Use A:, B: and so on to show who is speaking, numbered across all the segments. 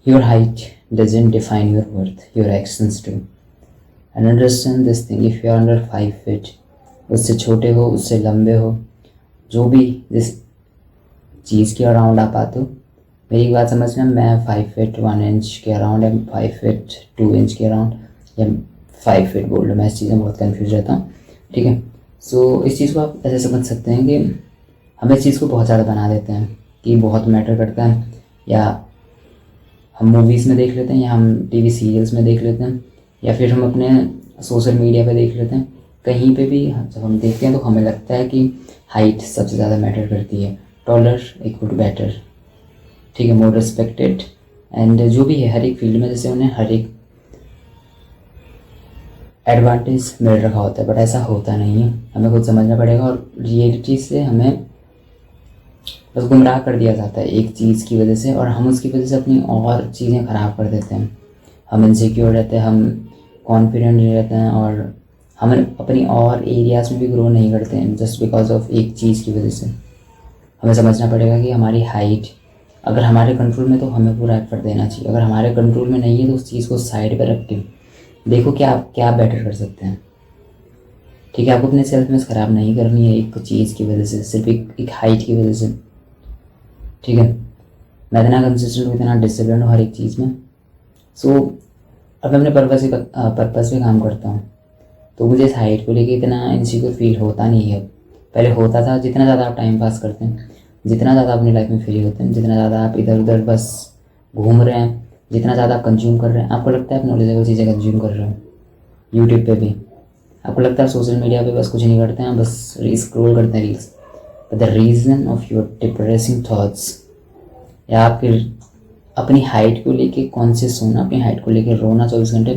A: Your height doesn't define your worth, your actions do. And understand this thing, if you are under 5 feet, उससे छोटे हो, उससे लंबे हो, जो भी जिस चीज़ के अराउंड आप आते हो, मेरी बात समझना, मैं 5 फीट 1 इंच के अराउंड या 5 फीट 2 इंच के अराउंड या 5 फीट बोल रहा हूँ, मैं इस चीज़ में बहुत कन्फ्यूज रहता हूँ, ठीक है। सो इस चीज़ को आप ऐसे समझ सकते हैं कि हम इस चीज़ को बहुत ज़्यादा बना देते हैं कि बहुत मैटर करता है, या हम मूवीज़ में देख लेते हैं, या हम टीवी सीरियल्स में देख लेते हैं, या फिर हम अपने सोशल मीडिया पे देख लेते हैं। कहीं पे भी जब हम देखते हैं तो हमें लगता है कि हाइट सबसे ज़्यादा मैटर करती है, टॉलर इक्वल टू बेटर, ठीक है, मोर रिस्पेक्टेड, एंड जो भी है हर एक फील्ड में जैसे उन्हें हर एक एडवांटेज मिल रखा होता है, बट ऐसा होता नहीं है, हमें खुद समझना पड़ेगा। और रियलिटी से हमें बस गुमराह कर दिया जाता है एक चीज़ की वजह से, और हम उसकी वजह से अपनी और चीज़ें ख़राब कर देते हैं। हम इनसिक्योर रहते हैं, हम कॉन्फिडेंट नहीं रहते हैं, और हम अपनी और एरियाज़ में भी ग्रो नहीं करते हैं जस्ट बिकॉज ऑफ एक चीज़ की वजह से। हमें समझना पड़ेगा कि हमारी हाइट अगर हमारे कंट्रोल में तो हमें पूरा एफर्ट देना चाहिए, अगर हमारे कंट्रोल में नहीं है तो उस चीज़ को साइड पर रख के देखो कि आप क्या बेटर कर सकते हैं, ठीक है। आपको अपने सेल्फ में ख़राब नहीं करनी है एक चीज़ की वजह से, सिर्फ एक हाइट की वजह से, ठीक है। मैं इतना कंसिस्टेंट हूँ, इतना डिसिप्लिन हूँ हर एक चीज़ में। सो अब मैं अपने पर्पस पे काम करता हूँ, तो मुझे इस हाइट को लेके इतना इनसिक्योर फील होता नहीं है। पहले होता था, जितना ज़्यादा आप टाइम पास करते हैं, जितना ज़्यादा अपनी लाइफ में फ्री होते हैं, जितना ज़्यादा आप इधर उधर बस घूम रहे हैं, जितना ज़्यादा आप कंज्यूम कर रहे हैं, आपको लगता है आप नॉलेजेबल चीज़ें कंज्यूम कर रहे हो। यूट्यूब पे भी आपको लगता है सोशल मीडिया पे बस कुछ नहीं करते हैं, बस स्क्रॉल करते हैं reels, but the reason of your depressing thoughts, या आप फिर अपनी हाइट को लेके कॉन्शियस होना, अपनी हाइट को लेके रोना 24 घंटे,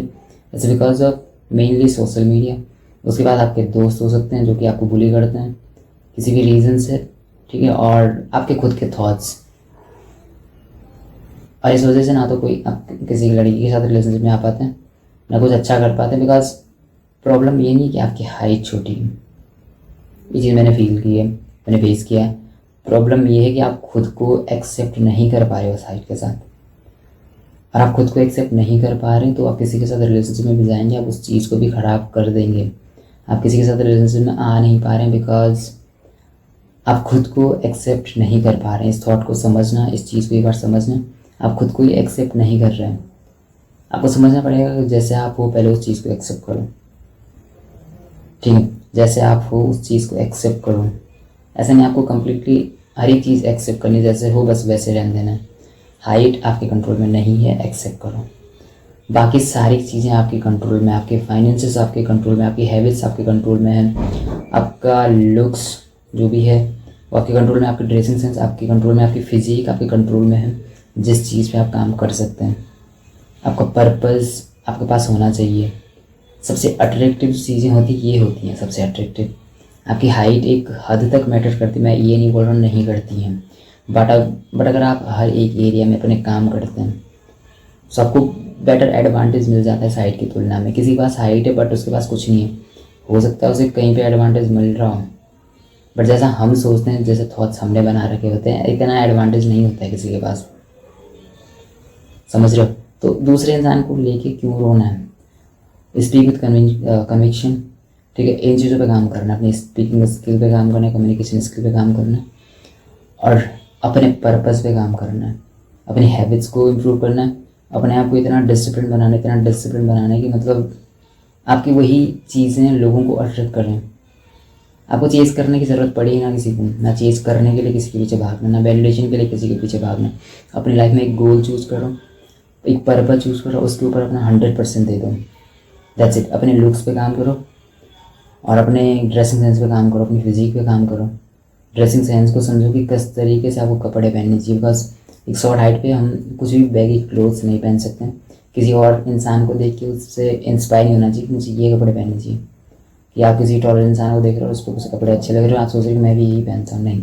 A: it's because of mainly social media. उसके बाद आपके दोस्त हो सकते हैं जो कि आपको बुली करते हैं किसी भी रीज़न से, ठीक है, और आपके खुद के थॉट्स। और इस वजह से ना तो कोई आप किसी लड़की के साथ रिलेशनशिप में आ पाते हैं, ना कुछ अच्छा कर पाते हैं, बिकॉज प्रॉब्लम ये नहीं है कि आपकी हाइट छोटी है, ये चीज़ मैंने फील की है, मैंने फेस किया है। प्रॉब्लम ये है कि आप खुद को एक्सेप्ट नहीं कर पा रहे हो उस हाइट के साथ, और आप खुद को एक्सेप्ट नहीं कर पा रहे हैं तो आप किसी के साथ रिलेशनशिप में भी जाएंगे, आप उस चीज़ को भी ख़राब कर देंगे। आप किसी के साथ रिलेशनशिप में आ नहीं पा रहे हैं बिकॉज आप खुद को एक्सेप्ट नहीं कर पा रहे हैं। इस थॉट को समझना, इस चीज़ को एक बार समझना, आप खुद को ही एक्सेप्ट नहीं कर रहे हैं। आपको समझना पड़ेगा कि जैसे आप हो पहले उस चीज़ को एक्सेप्ट करो, ठीक है, जैसे आप हो उस चीज़ को एक्सेप्ट करो। ऐसा नहीं आपको कम्प्लीटली हर एक चीज़ एक्सेप्ट करनी, जैसे हो बस वैसे रहने देना है। हाइट आपके कंट्रोल में नहीं है, एक्सेप्ट करो। बाकी सारी चीज़ें आपके कंट्रोल में, आपके फाइनेंसेस आपके कंट्रोल में, आपकी हैबिट्स आपके कंट्रोल में है, आपका लुक्स जो भी है वो आपके कंट्रोल में, आपकी ड्रेसिंग सेंस आपके कंट्रोल में, आपकी फिजिक आपके कंट्रोल में है। जिस चीज़ पे आप काम कर सकते हैं, आपका पर्पस आपके पास होना चाहिए। सबसे अट्रैक्टिव चीज़ें होती ये होती हैं, सबसे अट्रैक्टिव। आपकी हाइट एक हद तक मैटर करती, मैं ये नहीं बोल रहा हूँ नहीं करती हैं, बट अगर आप हर एक एरिया में अपने काम करते हैं तो आपको बेटर एडवांटेज मिल जाता है इस हाइट की तुलना में। किसी के पास हाइट है बट उसके पास कुछ नहीं है, हो सकता है उसे कहीं पे एडवांटेज मिल रहा हो, बट जैसा हम सोचते हैं, जैसे थॉट्स हमने बना रखे होते हैं, इतना एडवांटेज नहीं होता है किसी के पास, समझ रहे हो। तो दूसरे इंसान को लेके क्यों रोना है, स्पीक विद कन्विक्शन, ठीक है। इन चीज़ों पे काम करना, अपनी स्पीकिंग स्किल पे काम करना है, कम्युनिकेशन स्किल पे काम करना है, और अपने पर्पस पे काम करना है, अपनी हैबिट्स को इम्प्रूव करना है, अपने आप को इतना डिसिप्लिन बनाना है कि मतलब आपकी वही चीज़ें लोगों को अट्रैक्ट करें। आपको चेज़ करने की ज़रूरत पड़ी ही ना किसी को, ना चेज़ करने के लिए किसी के पीछे भागना, ना वैलिडेशन के लिए किसी के पीछे भागना। अपनी लाइफ में एक गोल चूज़ करो, एक पर्पस चूज़ करो, उसके ऊपर अपना 100% दे दो, दैट्स इट। अपने लुक्स पे काम करो और अपने ड्रेसिंग सेंस पे काम करो, अपनी फिजिक पे काम करो। ड्रेसिंग सेंस को समझो कि किस तरीके से आपको कपड़े पहनने चाहिए, बिकॉज एक शॉर्ट हाइट पे हम कुछ भी बैगी क्लोथ्स नहीं पहन सकते हैं। किसी और इंसान को देख के उससे इंस्पायर नहीं होना चाहिए कि मुझे ये कपड़े पहनने चाहिए, कि आप किसी टॉलर इंसान को देख रहे हो, उसको कुछ कपड़े अच्छे लग रहे हो, आप सोच रहे हो कि मैं भी यही पहनता हूँ। नहीं,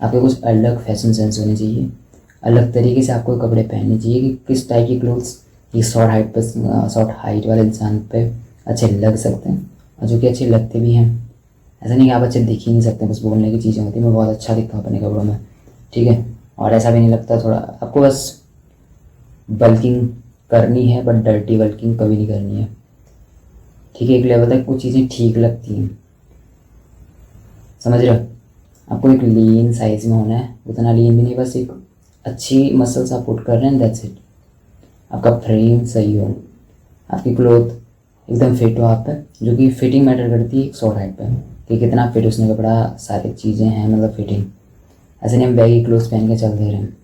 A: आपको कुछ अलग फैशन सेंस होनी चाहिए, अलग तरीके से आपको कपड़े पहनने चाहिए कि किस टाइप की क्लोथ्स ये शॉर्ट हाइट वाले इंसान पे अच्छे लग सकते हैं, और जो कि अच्छे लगते भी हैं। ऐसा नहीं कि आप अच्छे दिख ही नहीं सकते, बस बोलने की चीज़ें होती हैं। मैं बहुत अच्छा दिखता हूँ अपने कपड़ों में, ठीक है, और ऐसा भी नहीं लगता थोड़ा आपको, बस बल्किंग करनी है, बट डर्टी बल्किंग कभी नहीं करनी है। ठीक है, एक लेवल तक वो चीज़ें ठीक लगती हैं, समझ रहे हो? आपको एक लीन साइज में होना है, उतना लीन भी नहीं, बस एक अच्छी मसल्स आप पुट कर रहे हैं, दैट्स इट। आपका फ्रेम सही हो, आपकी क्लोथ एकदम फिट हो आप पे, जो कि फिटिंग मैटर करती है एक शॉर्ट हाइट पे, कि कितना फिट उसने कपड़ा, सारी चीज़ें हैं, मतलब फिटिंग। ऐसे नहीं हम बैगी क्लोथ पहन के चल दे रहे हैं,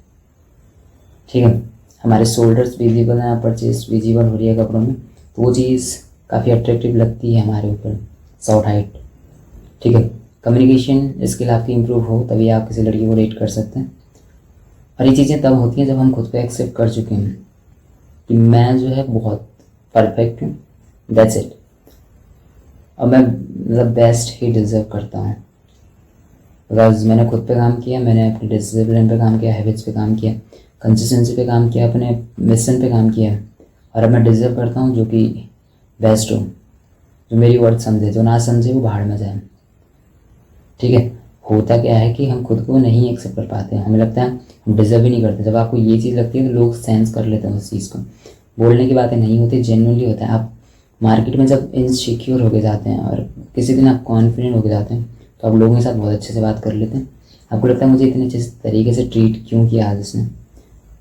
A: ठीक है? हमारे शोल्डर्स विजिबल हैं, अपर चेस्ट विजिबल हो रही है कपड़ों में, तो वो चीज़ काफ़ी अट्रैक्टिव लगती है हमारे ऊपर, शॉर्ट हाइट। ठीक है, कम्युनिकेशन स्किल आपकी इम्प्रूव हो तभी आप किसी लड़की को रेट कर सकते हैं। और ये चीज़ें तब होती हैं जब हम खुद को एक्सेप्ट कर चुके हैं कि मैं जो है बहुत परफेक्ट हूँ, दैट्स इट, और मैं मतलब बेस्ट ही डिज़र्व करता हूँ। बिकॉज मैंने खुद पे काम किया, मैंने अपनी डिसिप्लिन पे काम किया, हैबिट्स पे काम किया, कंसिस्टेंसी पे काम किया, अपने मिशन पे काम किया, और अब मैं डिज़र्व करता हूँ जो कि बेस्ट हो, जो मेरी वर्ड समझे, जो ना समझे वो बाहर में जाए। ठीक है, होता क्या है कि हम खुद को नहीं एक्सेप्ट कर पाते हैं, हमें लगता है हम डिज़र्व ही नहीं करते। जब आपको ये चीज़ लगती है तो लोग सेंस कर लेते हैं उस चीज़ को, बोलने की बातें नहीं होती, जेन्युइनली होता है। आप मार्केट में जब इनसिक्योर होके जाते हैं और किसी दिन आप कॉन्फिडेंट होके जाते हैं तो आप लोगों के साथ बहुत अच्छे से बात कर लेते हैं। आपको लगता है मुझे इतने अच्छे तरीके से ट्रीट क्यों किया आज इसने,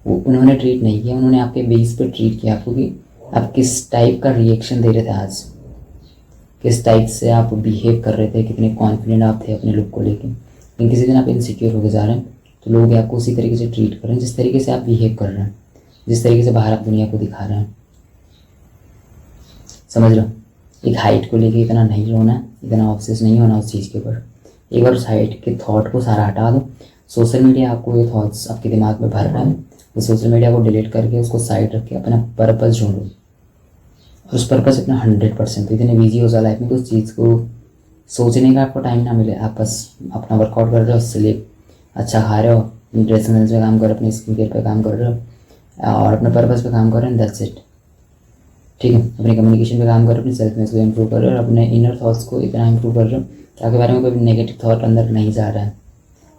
A: वो उन्होंने ट्रीट नहीं किया, उन्होंने आपके बेस पर ट्रीट किया आपको कि आप किस टाइप का रिएक्शन दे रहे थे आज, किस टाइप से आप बिहेव कर रहे थे, कितने कॉन्फिडेंट आप थे अपने लुक को लेकर। लेकिन किसी दिन आप इनसिक्योर होकर जा रहे हैं तो लोग आपको उसी तरीके से ट्रीट कर रहे हैं जिस तरीके से आप बिहेव कर रहे हैं, जिस तरीके से बाहर आप दुनिया को दिखा रहे हैं। समझ लो, एक हाइट को लेके इतना नहीं रोना, इतना ऑब्सेस नहीं होना उस चीज़ के ऊपर। एक बार उस हाइट के थॉट को सारा हटा दो। सोशल मीडिया आपको ये थॉट्स आपके दिमाग में भर रहा है, तो सोशल मीडिया को डिलीट करके उसको साइड रख के अपना पर्पस ढूंढो, और उस पर्पस अपना 100%। तो इतने बिजी हो जाए लाइफ में कि उस चीज़ को सोचने का आपको टाइम ना मिले, आप बस अपना वर्कआउट कर रहे हो, स्लीप अच्छा खा रहे हो, अपनी ड्रेसिंग सेंस पे काम कर रहे हो, अपनी स्किन केयर पे काम कर रहे हो, और अपने पर्पस पे काम कर रहे हैं, दैट्स इट। ठीक है, अपने कम्युनिकेशन पे काम कर रहे हो, अपनी सेल्फ इमेज को इम्प्रूव कर रहे हो, और अपने इनर थॉट्स को इतना इम्प्रूव कर रहे हो कि आपके बारे में कोई नेगेटिव थॉट अंदर नहीं जा रहा है।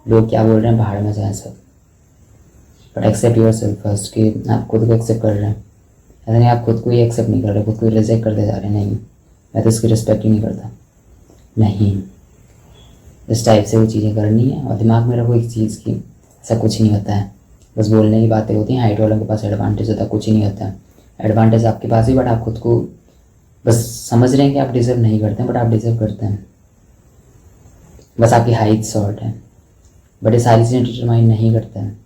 A: लोग क्या बोल रहे हैं बाहर में जाए सब, but accept yourself first, कि आप खुद को एक्सेप्ट कर रहे हैं। ऐसा नहीं आप खुद को ही एक्सेप्ट नहीं कर रहे, खुद को रिजेक्ट करते जा रहे हैं, नहीं मैं तो इसकी रिस्पेक्ट ही नहीं करता, नहीं। इस टाइप से वो चीज़ें करनी है, और दिमाग में रखो एक चीज़ की ऐसा कुछ नहीं होता है, बस बोलने की बातें होती हैं। हाइट वालों के पास एडवांटेज होता है, कुछ ही नहीं होता है। एडवांटेज आपके पास ही, बट आप खुद को बस समझ रहे हैं कि आप डिज़र्व नहीं करते हैं, बट आप डिज़र्व करते हैं। बस आपकी हाइट शॉर्ट है, बट ये सारी चीज़ें डिटरमाइन नहीं करते हैं।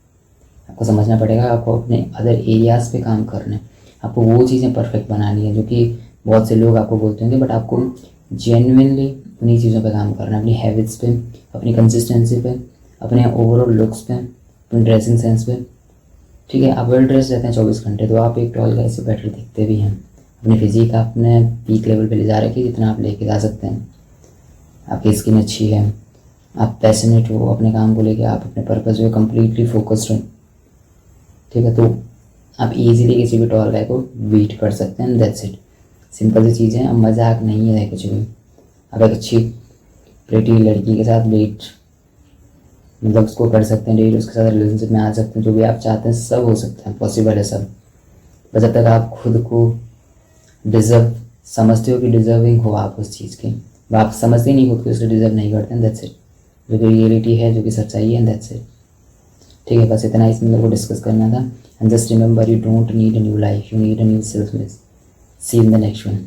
A: आपको समझना पड़ेगा, आपको अपने अदर एरियाज़ पे काम करना है, आपको वो चीज़ें परफेक्ट बनानी है जो कि बहुत से लोग आपको बोलते होंगे, बट आपको जेन्युइनली उन्हीं चीज़ों पे काम करना है, अपनी हैबिट्स पे, अपनी कंसिस्टेंसी पे, अपने ओवरऑल लुक्स पे, अपनी ड्रेसिंग सेंस पे। ठीक है, आप वेल ड्रेस रहते हैं 24 घंटे, तो आप एक टॉल गाय से बेटर दिखते भी हैं। अपनी फिजिक आपने पीक लेवल पे ले जा रखी है, जितना आप लेके जा सकते हैं। आपकी स्किन अच्छी है, आप पैशनेट हो अपने काम को लेके, आप अपने पर्पस पे कम्प्लीटली फोकस्ड हो। ठीक है, तो आप इजीली किसी भी टॉल गाय को बीट कर सकते हैं, दैट्स इट। सिंपल सी चीज़ें, अब मजाक नहीं है कुछ भी। आप एक अच्छी प्रेटी लड़की के साथ डेट, मतलब उसको कर सकते हैं डेट, उसके साथ रिलेशनशिप में आ सकते हैं, जो भी आप चाहते हैं सब हो सकता है, पॉसिबल है सब। बस जब तक आप खुद को डिज़र्व समझते हो कि डिज़र्विंग हो आप उस चीज़ के, आप समझते ही नहीं खुद को इसलिए डिज़र्व नहीं करते हैं, दैट्स इट। जो कि रियलिटी है, जो कि सच्चाई है, दैट्स इट। ठीक है, बस इतना इसमें मेरे को डिस्कस करना था। And just remember, you don't need a new life, you need a new self. See in the next one.